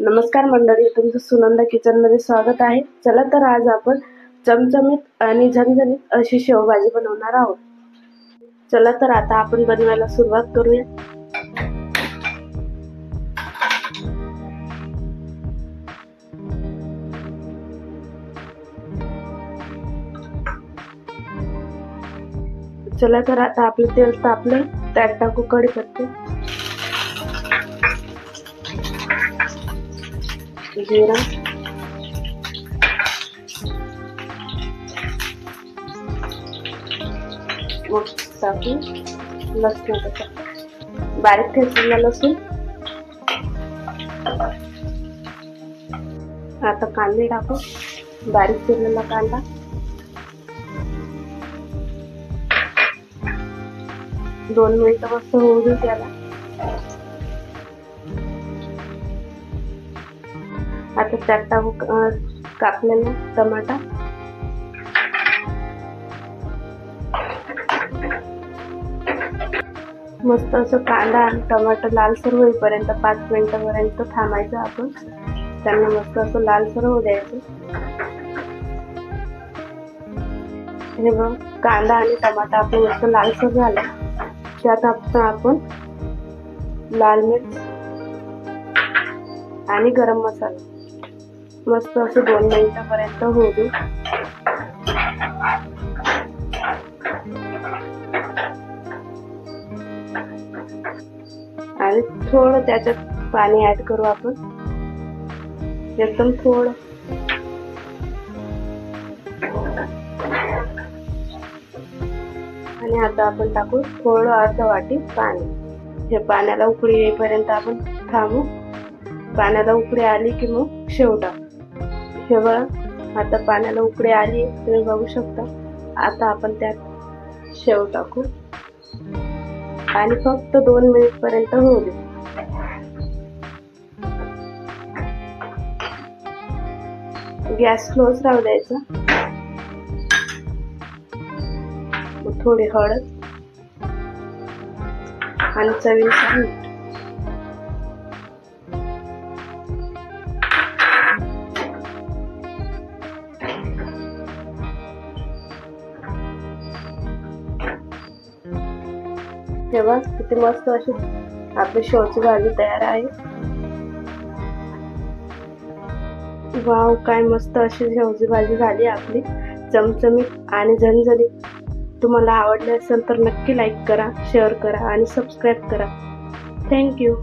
नमस्कार मंडळी, तुमचं सुनंदा किचन मध्ये स्वागत आहे। चला तर आज आपण चमचमीत आणि झणझणीत अशी शेवभाजी बनवणार आहोत। चला तर आता आपण बनवायला सुरुवात करूया। चला तर आता आपलं तेल तापले, त्यात टाकू कढीपत्ता, जीरा, मग टाकू लसूण, बारीक ठेचलेला लसूण। आता कांदे टाकू, बारीक चिरलेला कांदा, दोन मिनिटं मस्त होऊ दे त्याला। आता त्यात टाकू कापलेला टमाटा, मस्त असं कांदा आणि टमाटर लालसर होईपर्यंत 5 मिनिटापर्यंत थांबायचं आपण। त्यांना मस्त असं लालसर होऊ द्यायचं। हे बघ, कांदा आणि टमाटा आपलं मस्त लालसर झाला। त्यात आपण लाल मिर्च आणि गरम मसाला मस्त असं 2 मिनिटापर्यंत होऊ दे। आणि थोडं त्याच्यात पाणी ऍड करू आपण, एकदम थोडं। आणि आता आपण टाकू थोडं अर्धा वाटी पाणी। हे पाण्याला उकळी येईपर्यंत आपण थांबू। पाण्याला उकळी आली की मग शेव टाकू। हे बघा, आता पाण्याला उकळी आली, तुम्ही बघू शकता। आता आपण त्यात शेव टाकू आणि फक्त 2 मिनिट पर्यंत होऊ दे। गॅस स्लोच राहू द्यायचा। थोडी हळद आणि चवीनुसार मीठ। तेव्हा किती मस्त अशी आपली शेवची भाजी तयार आहे। वाव, काय मस्त अशी शेवची भाजी झाली आपली, चमचमीत आणि झणझणीत। तुम्हाला आवडले असेल तर नक्की लाईक करा, शेअर करा आणि सबस्क्राईब करा। थँक्यू।